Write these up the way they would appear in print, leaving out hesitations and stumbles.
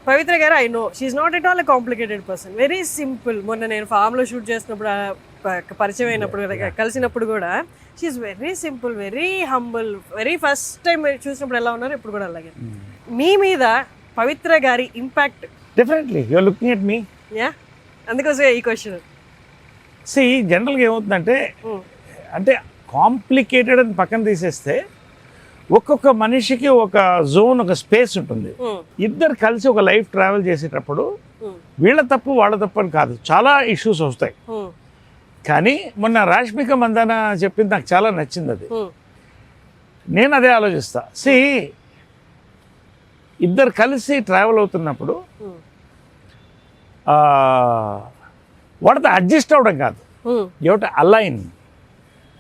Pavitra garu I know she not at all a complicated person, very simple. మొన్న నేను ఫామ్లో shoot చేసినప్పుడు పరిచయం అయినప్పుడు కలిసినప్పుడు కూడా she very simple, very humble. Very first time చూసినప్పుడు ఎలా ఉన్నారు ఇప్పుడు కూడా అలాగే. మీ మీద పవిత్ర గారి impact definitely you are looking at me. Yeah, అందుకోసం ఈ క్వశ్చన్. జనరల్గా ఏమవుతుందంటే అంటే కాంప్లికేటెడ్ అని పక్కన తీసేస్తే ఒక్కొక్క మనిషికి ఒక జోన్, ఒక స్పేస్ ఉంటుంది. ఇద్దరు కలిసి ఒక లైఫ్ ట్రావెల్ చేసేటప్పుడు వీళ్ళ తప్పు వాళ్ళ తప్పు అని కాదు, చాలా ఇష్యూస్ వస్తాయి. కానీ మొన్న రాష్మిక మందాన చెప్పింది నాకు చాలా నచ్చింది. అది నేను అదే ఆలోచిస్తా. ఇద్దరు కలిసి ట్రావెల్ అవుతున్నప్పుడు వాటితో అడ్జస్ట్ అవ్వడం కాదు, ఏమిటి అలైన్.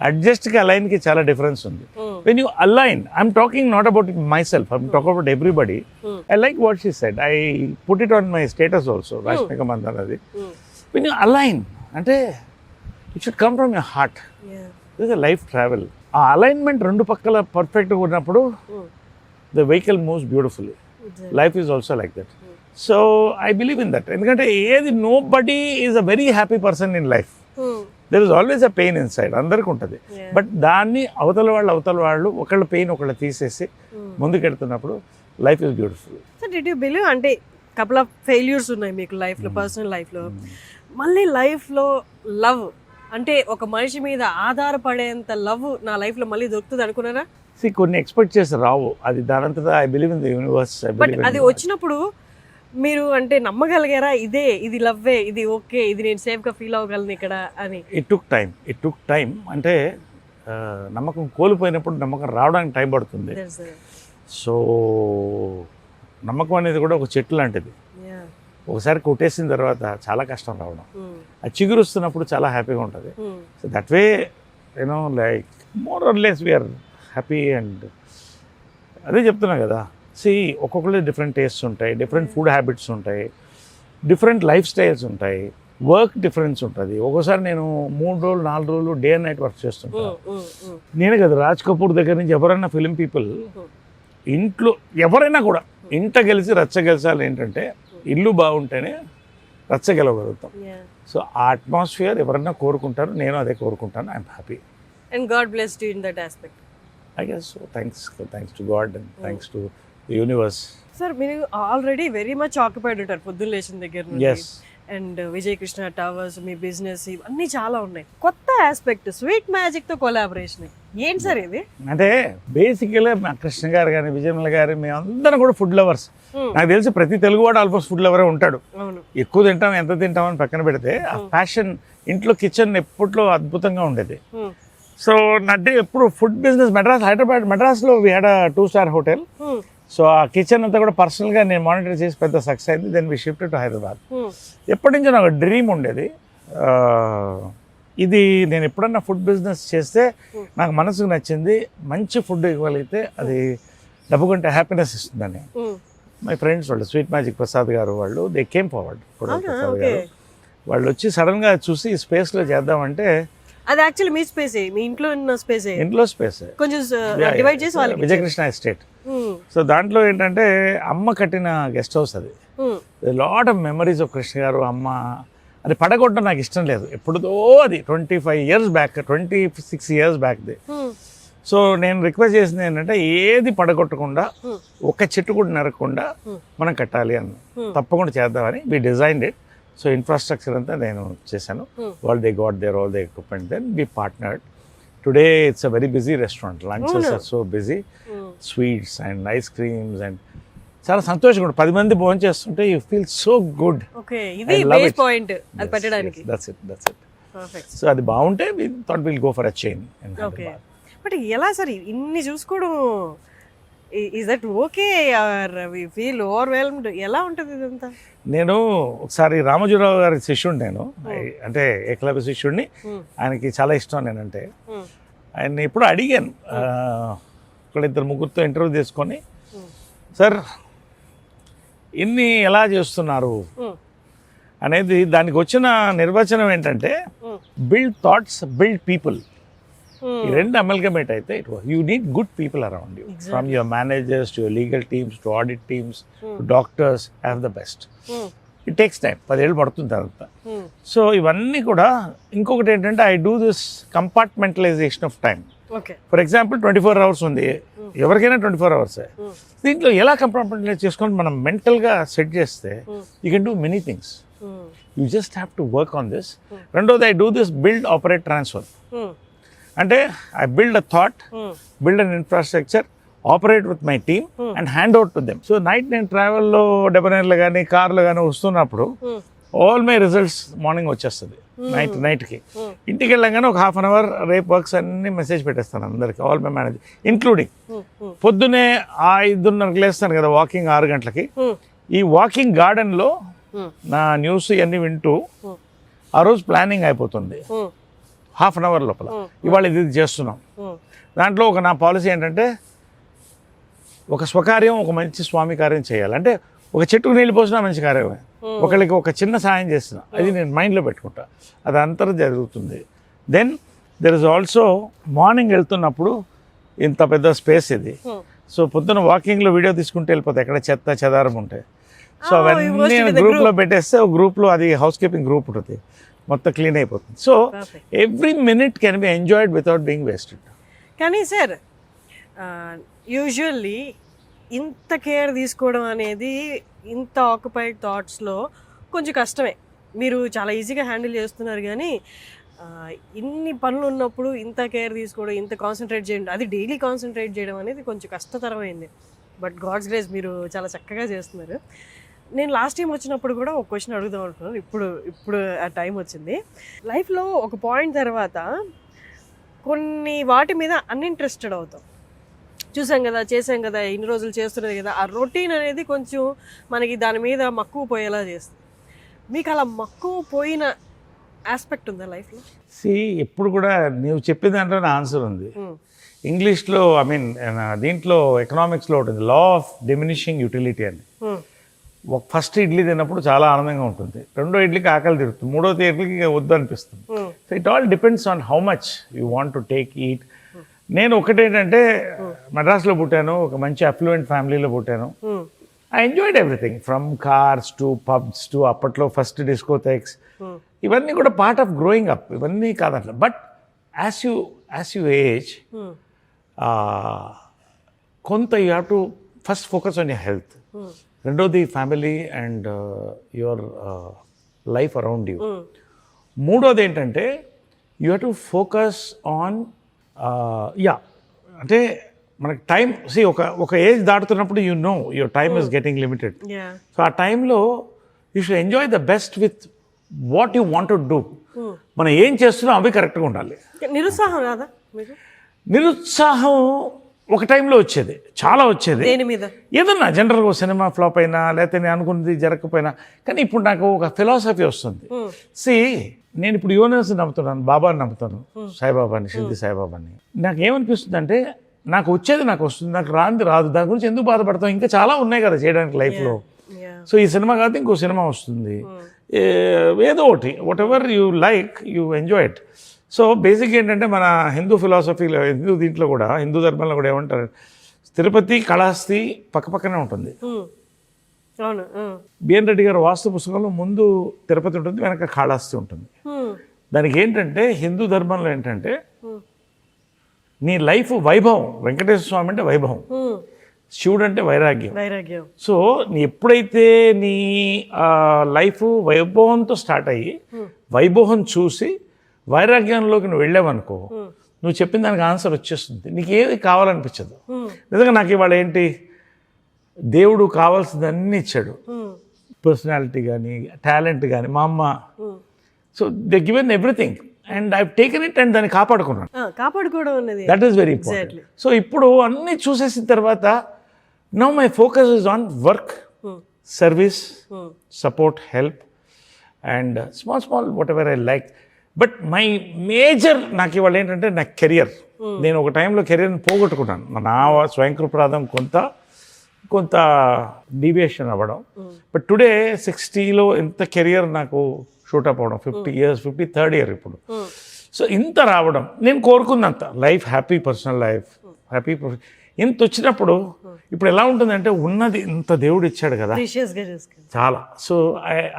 అడ్జస్ట్కి అలైన్కి చాలా డిఫరెన్స్ ఉంది. When you align, I'm talking not about myself, I'm talk about everybody. I like what she said, I put it on my status also, Rashmika Mandanna. అది వెన్ యూ అలైన్ అంటే it should come from your heart. This is life travel. ఆ alignment రెండు పక్కల పర్ఫెక్ట్గా ఉన్నప్పుడు the vehicle moves beautifully. Life is also like that. So I believe in that. ఎందుకంటే ఏది no body is a very happy person in life. There is always a pain in side, అందరికీ ఉంటుంది. But దాన్ని అవతల వాళ్ళు ఒకళ్ళ pain ఒకళ్ళు తీసేసి ముందుకెళ్తున్నప్పుడు life is beautiful. So did you believe, అంటే కపుల్ ఆఫ్ ఫెయిల్యూర్స్ ఉన్నాయి మీకు లైఫ్లో, పర్సనల్ లైఫ్లో, మళ్ళీ లైఫ్లో లవ్ అంటే ఒక మనిషి మీద ఆధారపడేంత లవ్ నా లైఫ్లో మళ్ళీ దొరుకుతుంది అనుకున్నారా? కొన్ని ఎక్స్పెక్ట్ చేసి రావు, అది దానంతటా I believe in the universe. But అది వచ్చినప్పుడు మీరు అంటే నమ్మగలిగారా ఇది లవ్వే, ఇది ఓకే, ఇది నేను సేఫ్గా ఫీల్ అవ్వగలను ఇక్కడ అని? It took time. అంటే నమ్మకం కోల్పోయినప్పుడు నమ్మకం రావడానికి టైం పడుతుంది. సో నమ్మకం అనేది కూడా ఒక చెట్టు లాంటిది. ఒకసారి కొట్టేసిన తర్వాత చాలా కష్టం రావడం. అది చిగురుస్తున్నప్పుడు చాలా హ్యాపీగా ఉంటుంది. So that way you know like more or less we are happy. And అదే చెప్తున్నా కదా, ఒక్కొక్కరు డిఫరెంట్ టేస్ట్స్ ఉంటాయి, డిఫరెంట్ ఫుడ్ హ్యాబిట్స్ ఉంటాయి, డిఫరెంట్ లైఫ్ స్టైల్స్ ఉంటాయి, వర్క్ డిఫరెన్స్ ఉంటుంది. ఒక్కోసారి నేను 3 రోజులు 4 రోజులు డే అండ్ నైట్ వర్క్ చేస్తుంటాను. నేనే కదా, రాజ్ కపూర్ దగ్గర నుంచి ఎవరైనా ఫిలిం పీపుల్ ఇంట్లో ఎవరైనా కూడా ఇంట గెలిచి రచ్చ గెలిచాలి. ఏంటంటే ఇల్లు బాగుంటేనే రచ్చ గెలవగలుగుతాం. సో ఆ అట్మాస్ఫియర్ ఎవరైనా కోరుకుంటారు, నేను అదే కోరుకుంటాను. I'm happy. And God blessed you in that aspect. I guess so. Thanks to God and thanks to the universe. Sir, మీరు ఆల్రెడీ వెరీ మచ్ ఆక్యుపైడ్ ఉంటారు పొద్దున్న లేచిన దగ్గర నుంచి. And Vijay Krishna towers, me business, ఇవన్నీ చాలా ఉన్నాయి. కొత్త ఆస్పెక్ట్ స్వీట్ మ్యాజిక్ తో కొలాబరేషన్ ఏంటి సార్ ఇది? అంటే బేసికల్గా మా కృష్ణ గారు కానీ విజయమల గారు మేము అందరం కూడా ఫుడ్ లవర్స్. నాకు తెలిసి ప్రతి తెలుగువాడు ఆల్మోస్ట్ ఫుడ్ లవరే ఉంటాడు. ఎక్కువ తింటాం, ఎంత తింటామని పక్కన పెడితే ఆ ప్యాషన్ ఇంట్లో కిచెన్ ఎప్పట్లో అద్భుతంగా ఉండేది. సో అంటే ఎప్పుడు ఫుడ్ బిజినెస్ హైదరాబాద్ మెడ్రాస్లో we had a 2-star hotel. So ఆ కిచెన్ అంతా కూడా పర్సనల్గా నేను మానిటర్ చేసి పెద్ద సక్సెస్ అయింది. Then we shifted to Hyderabad. ఎప్పటి నుంచో నాకు డ్రీమ్ ఉండేది, ఇది నేను ఎప్పుడన్నా ఫుడ్ బిజినెస్ చేస్తే నాకు మనసుకు నచ్చింది, మంచి ఫుడ్ ఇవ్వగలిగితే అది డబ్బు కంటే హ్యాపీనెస్ ఇస్తుందని. మై ఫ్రెండ్స్ వాళ్ళు స్వీట్ మ్యాజిక్ ప్రసాద్ గారు వాళ్ళు దే కేమ్ ఫార్వర్డ్. ప్రసాద్ గారు వాళ్ళు వచ్చి సడన్గా చూసి ఈ స్పేస్లో చేద్దామంటే, అది యాక్చువల్లీ మీ స్పేస్, మీ ఇంట్లో ఉన్న స్పేస్, ఇంట్లో స్పేస్ కొంచెం డివైడ్ చేసి వాళ్ళకి విజయకృష్ణ ఎస్టేట్. సో దాంట్లో ఏంటంటే అమ్మ కట్టిన గెస్ట్ హౌస్. అది lot of memories of Krishna గారు, అమ్మ. అది పడగొట్టడం నాకు ఇష్టం లేదు ఎప్పుడుదో, అది 25 years బ్యాక్, 26 years బ్యాక్ది. సో నేను రిక్వెస్ట్ చేసింది ఏంటంటే ఏది పడగొట్టకుండా, ఒక చెట్టు కూడా నరకకుండా మనం కట్టాలి అని. తప్పకుండా చేద్దామని we designed it. So infrastructure అంతా నేను చేశాను. వాళ్ళు they got their all the equipment. Then we partnered. Today it's a very busy restaurant. Lunches are so busy. Sweets and ice creams అండ్ చాలా సంతోషంగా ఉంటుంది. 10 మంది భోజనం చేస్తుంటే you feel so good. So అది బాగుంటే we thought will go for a chain. But ఎలా సార్ ఇన్ని చూసుకోవడం, is that okay or we feel overwhelmed? ఎలా ఉంటుంది ఇదంతా? నేను ఒకసారి రామోజీరావు గారి శిష్యుడు, నేను అంటే ఏకలవ్య శిష్యుడిని. ఆయనకి చాలా ఇష్టం నేనంటే. ఆయన్ని ఎప్పుడు అడిగాను, ఇక్కడ 2-3 ఇంటర్వ్యూ తీసుకొని, సార్ ఇన్ని ఎలా చేస్తున్నారు అనేది. దానికి వచ్చిన నిర్వచనం ఏంటంటే బిల్డ్ థాట్స్, బిల్డ్ పీపుల్. ఈ రెండు అమల్గమేట్ అయితే it you need good people around you, from your managers to your legal teams to audit teams to doctors, have the best. It takes time, 10 ఏళ్ళు పడుతుంది తర్వాత. సో ఇవన్నీ కూడా ఇంకొకటి ఏంటంటే I do this compartmentalization of time. For example 24 hours ఉంది, ఎవరికైనా 24 hours. దీంట్లో ఎలా కంపార్ట్మెంటలైజ్ చేసుకొని మనం మెంటల్గా సెట్ చేస్తే you can do many things. You just have to work on this. రెండోది I do this build, operate, transfer. అంటే I build a thought, build an infrastructure, operate with my team and hand out to them. So night నేను ట్రావెల్లో డెబనర్లో కానీ కార్లో కానీ వస్తున్నప్పుడు all my results morning వచ్చేస్తుంది నైట్కి. ఇంటికి వెళ్ళగానే ఒక 1/2 hour రేపు వర్క్స్ అన్ని మెసేజ్ పెట్టేస్తాను అందరికి, ఆల్ మై మేనేజర్ ఇంక్లూడింగ్. పొద్దున్నే 5:30కి లేస్తాను కదా వాకింగ్ 6 గంటలకి. ఈ వాకింగ్ గార్డెన్లో నా న్యూస్ ఇవన్నీ వింటూ ఆ రోజు ప్లానింగ్ అయిపోతుంది 1/2 hour లోపల. ఇవాళ ఇది చేస్తున్నాం. దాంట్లో నా పాలసీ ఏంటంటే ఒక స్వకార్యం, ఒక మంచి స్వామి కార్యం చేయాలి. అంటే ఒక చెట్టుకు నీళ్ళు పోసినా మంచి కార్యమే, ఒకళ్ళకి ఒక చిన్న సాయం చేసిన అది నేను మైండ్లో పెట్టుకుంటా, అది అంతా జరుగుతుంది. Then there is also morning వెళ్తున్నప్పుడు ఇంత పెద్ద స్పేస్ ఇది. సో పొద్దున్న వాకింగ్లో వీడియో తీసుకుంటే వెళ్ళిపోతాయి ఎక్కడ చెత్త చెదారం ఉంటాయి. సో అవన్నీ గ్రూప్లో పెట్టేస్తే ఒక గ్రూప్లో అది హౌస్ కీపింగ్ గ్రూప్ ఉంటుంది, మొత్తం క్లీన్ అయిపోతుంది. So every minute can be enjoyed without being wasted. కానీ సార్ యూజువల్లీ ఇంత కేర్ తీసుకోవడం అనేది ఇంత ఆక్యుపైడ్ థాట్స్లో కొంచెం కష్టమే. మీరు చాలా ఈజీగా హ్యాండిల్ చేస్తున్నారు, కానీ ఇన్ని పనులు ఉన్నప్పుడు ఇంత కేర్ తీసుకోవడం, ఇంత కాన్సన్ట్రేట్ చేయడం, అది డైలీ కాన్సన్ట్రేట్ చేయడం అనేది కొంచెం కష్టతరమైంది. బట్ గాడ్స్ గ్రేస్ మీరు చాలా చక్కగా చేస్తున్నారు. నేను లాస్ట్ టైం వచ్చినప్పుడు కూడా ఒక క్వశ్చన్ అడుగుదాం అనుకున్నాను, ఇప్పుడు ఆ టైం వచ్చింది. లైఫ్లో ఒక పాయింట్ తర్వాత కొన్ని వాటి మీద అన్ఇంట్రెస్టెడ్ అవుతాం. చూసాం కదా, చేసాం కదా, ఇన్ని రోజులు చేస్తున్నది కదా, ఆ రొటీన్ అనేది కొంచెం మనకి దాని మీద మక్కువ పోయేలా చేస్తుంది. మీకు అలా మక్కువ పోయిన ఆస్పెక్ట్ ఉందా లైఫ్లో? ఎప్పుడు కూడా నువ్వు చెప్పిన దాంట్లో నా ఆన్సర్ ఉంది. ఇంగ్లీష్లో దీంట్లో ఎకనామిక్స్లో ఉంటుంది, లా ఆఫ్ డిమినిషింగ్ యూటిలిటీ అని. ఫస్ట్ ఇడ్లీ తిన్నప్పుడు చాలా ఆనందంగా ఉంటుంది, రెండో ఇడ్లీకి ఆకలి తిరుగుతుంది, మూడో ఇడ్లీకి వద్దు అనిపిస్తుంది. So it all depends on how much you want to take eat. నేను ఒకటేంటంటే మద్రాస్లో పుట్టాను, ఒక మంచి అఫ్లూయెంట్ ఫ్యామిలీలో పుట్టాను. I enjoyed everything from cars to pubs to అప్పట్లో ఫస్ట్ డిస్కోథెక్స్. ఇవన్నీ కూడా పార్ట్ ఆఫ్ గ్రోయింగ్ అప్, ఇవన్నీ కాదట్లా. బట్ యాజ్ యూ ఏజ్ కొంత you have to first focus on your health, రెండోది family and your life around you. మూడోది ఏంటంటే you have to focus on అంటే మనకి టైం ఒక ఏజ్ దాటుతున్నప్పుడు you know your time is getting limited. So ఆ టైంలో you should enjoy the best with what you want to do. మనం ఏం చేస్తున్నాం అవి కరెక్ట్గా ఉండాలి. నిరుత్సాహం రాదా? నిరుత్సాహం ఒక టైంలో వచ్చేది, చాలా వచ్చేది. ఏదన్నా జనరల్గా ఒక సినిమా ఫ్లాప్ అయినా లేకపోతే నేను అనుకున్నది జరగకపోయినా. కానీ ఇప్పుడు నాకు ఒక ఫిలాసఫీ వస్తుంది. నేను ఇప్పుడు యూనివర్స్ నమ్ముతున్నాను, బాబాని నమ్ముతాను, సాయిబాబాని, షిర్డీ సాయిబాబాని. నాకు ఏమనిపిస్తుంది అంటే నాకు వచ్చేది నాకు వస్తుంది, నాకు రాంది రాదు, దాని గురించి ఎందుకు బాధపడతాం, ఇంకా చాలా ఉన్నాయి కదా చేయడానికి లైఫ్లో. సో ఈ సినిమా కాదు ఇంకో సినిమా వస్తుంది, ఏదో ఒకటి, what ever you like you enjoy it. So basic ఏంటంటే మన హిందూ ఫిలాసఫీలో, దీంట్లో కూడా హిందూ ధర్మంలో కూడా ఏమంటారు, తిరుపతి కళాస్తి పక్కపక్కనే ఉంటుంది. బిఎన్ రెడ్డి గారు వాస్తు పుస్తకంలో ముందు తిరుపతి ఉంటుంది, వెనక కాళహస్తి ఉంటుంది. దానికి ఏంటంటే హిందూ ధర్మంలో ఏంటంటే నీ లైఫ్ వైభవం, వెంకటేశ్వర స్వామి అంటే వైభవం, శివుడు అంటే వైరాగ్యం. సో నీ ఎప్పుడైతే నీ లైఫ్ వైభవంతో స్టార్ట్ అయ్యి వైభవం చూసి వైరాగ్యంలోకి నువ్వు వెళ్ళావనుకో, నువ్వు చెప్పిన దానికి ఆన్సర్ వచ్చేస్తుంది, నీకు ఏది కావాలనిపించదు. నిజంగా నాకు ఇవాళ ఏంటి, దేవుడు కావాల్సింది అన్నీ ఇచ్చాడు, పర్సనాలిటీ కానీ టాలెంట్ కానీ, మా అమ్మ. So they given everything and I taken it and దాన్ని కాపాడుకున్నాను. That is very important. So ఇప్పుడు అన్నీ చూసేసిన తర్వాత now my focus is on work, service, support, help and small whatever I like. But my major నాకు ఇవాళ ఏంటంటే నా కెరియర్. నేను ఒక టైంలో కెరియర్ని పోగొట్టుకున్నాను, నా స్వయంకృపరాధం కొంత డీవియేషన్ అవ్వడం. బట్ టుడే 60లో ఎంత కెరియర్ నాకు షూటప్ అవ్వడం, 50 years, 53rd year ఇప్పుడు. సో ఇంత రావడం నేను కోరుకున్నంత life, happy personal life, happy ఇంత వచ్చినప్పుడు ఇప్పుడు ఎలా ఉంటుందంటే ఉన్నది ఇంత దేవుడు ఇచ్చాడు కదా ప్రీషియస్గా చూసుకోండి. చాలా. సో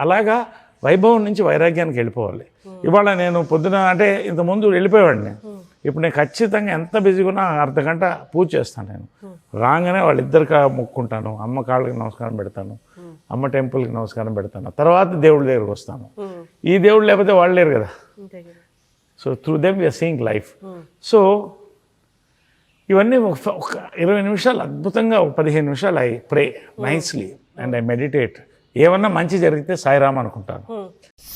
అలాగా వైభవం నుంచి వైరాగ్యానికి వెళ్ళిపోవాలి. ఇవాళ నేను పొద్దున అంటే ఇంతకుముందు వెళ్ళిపోయేవాడిని, ఇప్పుడు నేను ఖచ్చితంగా ఎంత బిజీగా ఉన్నా అర్ధగంట పూజ చేస్తాను. నేను రాగానే వాళ్ళిద్దరికి మొక్కుంటాను, అమ్మ కాళ్ళకి నమస్కారం పెడతాను, అమ్మ టెంపుల్కి నమస్కారం పెడతాను, తర్వాత దేవుడి దగ్గరికి వస్తాను. ఈ దేవుడు లేకపోతే వాళ్ళు లేరు కదా. అంతే కదా. So through them we are seeing life. So ఇవన్నీ ఒక 20 నిమిషాలు అద్భుతంగా, ఒక 15 నిమిషాలు I pray nicely and I meditate. ఏమన్నా మంచి జరిగితే సాయిరామ్ అనుకుంటాను.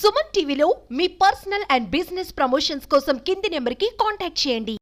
సుమన్ టీవీలో మీ పర్సనల్ అండ్ బిజినెస్ ప్రమోషన్స్ కోసం కింది నెంబర్కి కాంటాక్ట్ చేయండి.